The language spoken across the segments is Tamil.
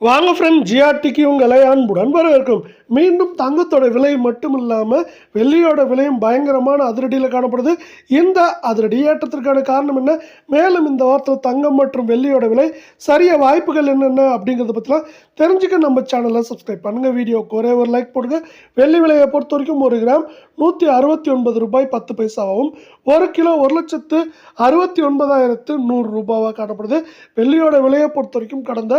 வாங்க ஃப்ரெண்ட், ஜிஆர்டிக்கு உங்களை அன்புடன் வரவேற்கும். மீண்டும் தங்கத்தோட விலை மட்டும் இல்லாமல் வெள்ளியோட விலையும் பயங்கரமான அதிரடியில் காணப்படுது. இந்த அதிரடி ஏற்றத்திற்கான காரணம் என்ன, மேலும் இந்த வாரத்தில் தங்கம் மற்றும் வெள்ளியோட விலை சரிய வாய்ப்புகள் என்னென்ன அப்படிங்கிறத பற்றிலாம் தெரிஞ்சுக்க நம்ம சேனலை சப்ஸ்கிரைப் பண்ணுங்கள். வீடியோக்கு ஒரே ஒரு லைக் போடுங்க. வெள்ளி விலையை பொறுத்த வரைக்கும் 1 கிராம் 169 ரூபாய் 10 பைசாவும், 1 கிலோ 1,69,100 ரூபாவாக காணப்படுது. வெள்ளியோட விலையை பொறுத்த வரைக்கும் கடந்த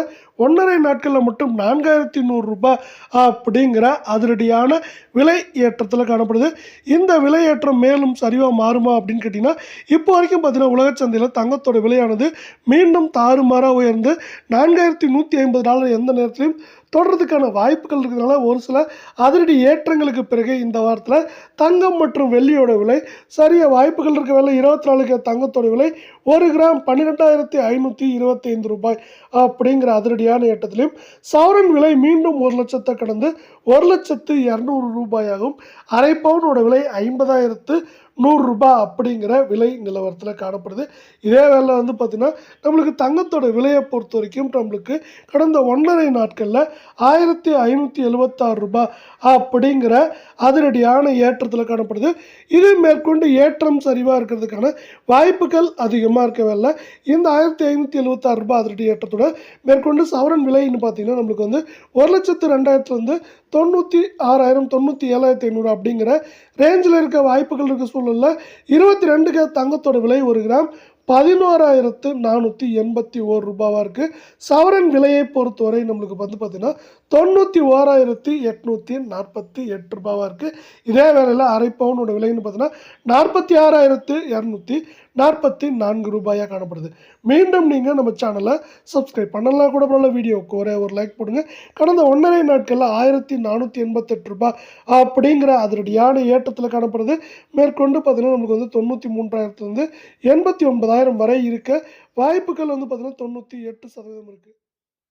1.5 நாட்களில் மட்டும் 4,100 ரூபாய் அப்படிங்கிற அதிரடியான விலை ஏற்றத்தில் காணப்படுது. இந்த விலை ஏற்றம் மேலும் சரிவாக மாறுமா அப்படின்னு கேட்டிங்கன்னா, இப்போ வரைக்கும் பார்த்தீங்கன்னா உலக சந்தையில் தங்கத்தோட விலையானது மீண்டும் தாறுமாறாக உயர்ந்து $4,150 எந்த நேரத்திலையும் தொடர்றதுக்கான வாய்ப்புகள் இருக்கிறதுனால ஒரு சில அதிரடி ஏற்றங்களுக்கு பிறகு இந்த வாரத்தில் தங்கம் மற்றும் வெள்ளியோட விலை சரிய வாய்ப்புகள் இருக்க வேலை. 24 தங்கத்தோட விலை 1 கிராம் 12,525 ரூபாய் அப்படிங்கிற அதிரடியான ஏற்றத்திலையும், சவரன் விலை மீண்டும் 1 லட்சத்தை கடந்து 1,200,000 ரூபாயாகவும், அரை பவுனோட விலை 50,100 ரூபாய் அப்படிங்கிற விலை நிலவரத்தில் காணப்படுது. இதே வேலை பார்த்தீங்கன்னா நம்மளுக்கு தங்கத்தோட விலையை பொறுத்த வரைக்கும் நம்மளுக்கு கடந்த 1.5 நாட்களில் 1,576 ரூபாய் அப்படிங்கிற அதிரடியான ஏற்றத்தில் காணப்படுது. இது மேற்கொண்டு ஏற்றம் சரிவாக இருக்கிறதுக்கான வாய்ப்புகள் அதிகமாக இருக்கவில்லை. இந்த 1,576 ரூபாய் அதிரடி ஏற்றத்தோட மேற்கொண்டு சவரன் விலைன்னு பார்த்தீங்கன்னா நம்மளுக்கு 1,02,000 96,000 97,500 அப்படிங்கிற ரேஞ்சில் இருக்க வாய்ப்புகள் இருக்க சூழலில் 22 தங்கத்தோட விலை 1 கிராம் 11,481 ரூபாவாக இருக்குது. சவரன் விலையை பொறுத்தவரை நம்மளுக்கு பார்த்தீங்கன்னா 91,848 ரூபாவாக இருக்குது. இதே வேளையில் அரை பவுனோட விலைன்னு பார்த்தீங்கன்னா 46,244 ரூபாயாக காணப்படுது. மீண்டும் நீங்கள் நம்ம சேனலை சப்ஸ்கிரைப் பண்ணலாம் கூட பரவாயில்ல. வீடியோவுக்கு ஒரே ஒரு லைக் போடுங்க. கடந்த 1.5 நாட்களில் 1,488 ரூபாய் அப்படிங்கிற அதிரடியான ஏற்றத்தில் காணப்படுது. மேற்கொண்டு பார்த்தீங்கன்னா நமக்கு 93,000 89,000 வரை இருக்க வாய்ப்புகள் பார்த்தீங்கன்னா 98% இருக்குது.